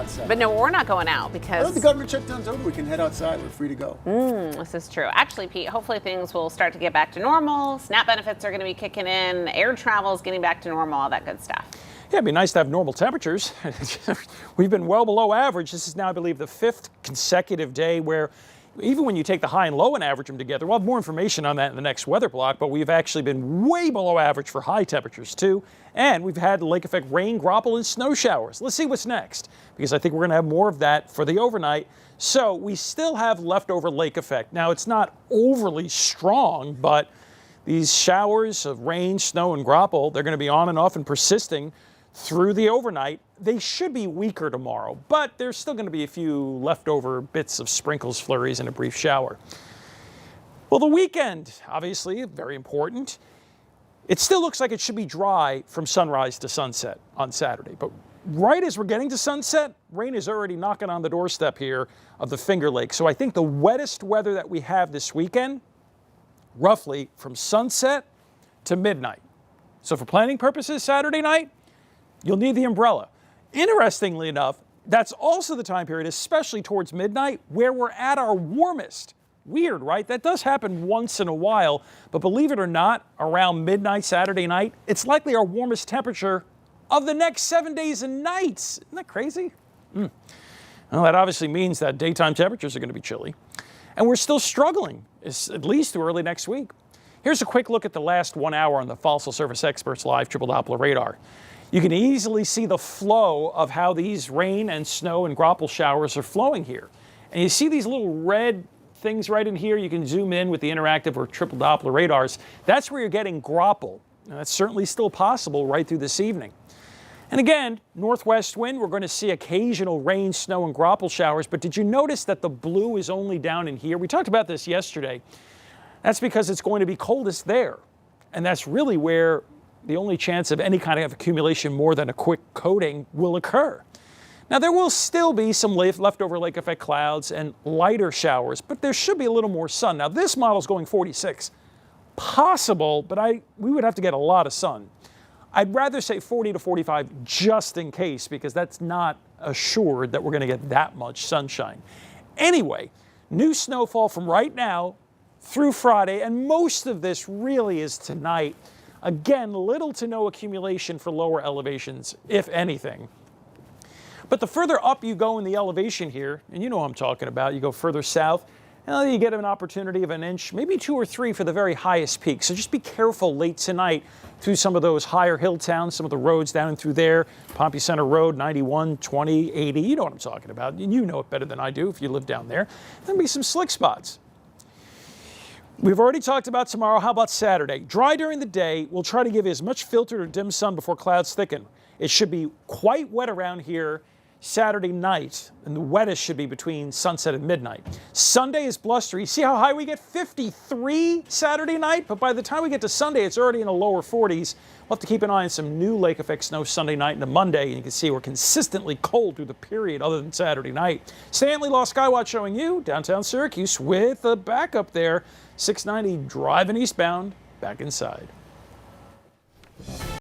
outside. But no, we're not going out I because know the government shutdown's over. We can head outside. We're free to go. this is true. Actually, Pete, hopefully things will start to get back to normal. SNAP benefits are going to be kicking in. Air travel is getting back to normal, all that good stuff. Yeah, it'd be nice to have normal temperatures. We've been well below average. This is now, I believe, the 5th consecutive day where even when you take the high and low and average them together, we'll have more information on that in the next weather block, but we've actually been way below average for high temperatures too. And we've had lake effect rain, graupel, and snow showers. Let's see what's next, because I think we're going to have more of that for the overnight. So we still have leftover lake effect. Now, it's not overly strong, but these showers of rain, snow, and graupel, they're going to be on and off and persisting through the overnight. They should be weaker tomorrow, but there's still going to be a few leftover bits of sprinkles, flurries, and a brief shower. Well, the weekend, obviously, very important. It still looks like it should be dry from sunrise to sunset on Saturday, but right as we're getting to sunset, rain is already knocking on the doorstep here of the Finger Lake. So I think the wettest weather that we have this weekend, roughly from sunset to midnight. So for planning purposes, Saturday night, you'll need the umbrella. Interestingly enough, that's also the time period, especially towards midnight, where we're at our warmest. Weird, right? That does happen once in a while, but believe it or not, around midnight Saturday night, it's likely our warmest temperature of the next 7 days and nights. Isn't that crazy? Well, that obviously means that daytime temperatures are going to be chilly, and we're still struggling, at least through early next week. Here's a quick look at the last 1 hour on the Fossil Service Experts Live Triple Doppler radar. You can easily see the flow of how these rain and snow and graupel showers are flowing here. And you see these little red things right in here. You can zoom in with the interactive or triple Doppler radars. That's where you're getting graupel. Now, that's certainly still possible right through this evening. And again, northwest wind, we're going to see occasional rain, snow, and graupel showers. But did you notice that the blue is only down in here? We talked about this yesterday. That's because it's going to be coldest there. And that's really where the only chance of any kind of accumulation more than a quick coating will occur. Now, there will still be some leftover lake effect clouds and lighter showers, but there should be a little more sun. Now, this model is going 46. Possible, but we would have to get a lot of sun. I'd rather say 40 to 45 just in case, because that's not assured that we're going to get that much sunshine. Anyway, new snowfall from right now through Friday, and most of this really is tonight. Again, little to no accumulation for lower elevations, if anything. But the further up you go in the elevation here, and you know what I'm talking about, you go further south, and you get an opportunity of an inch, maybe 2 or 3 for the very highest peak. So just be careful late tonight through some of those higher hill towns, some of the roads down and through there, Pompey Center Road, 91, 20, 80, you know what I'm talking about. And you know it better than I do if you live down there. There'll be some slick spots. We've already talked about tomorrow. How about Saturday? Dry during the day. We'll try to give you as much filtered or dim sun before clouds thicken. It should be quite wet around here Saturday night, and the wettest should be between sunset and midnight. Sunday is blustery. See how high we get? 53 Saturday night, but by the time we get to Sunday, it's already in the lower 40s. We'll have to keep an eye on some new lake effect snow Sunday night into Monday, and you can see we're consistently cold through the period other than Saturday night. Stanley Law Skywatch showing you downtown Syracuse with a backup there. 690 driving eastbound, back inside.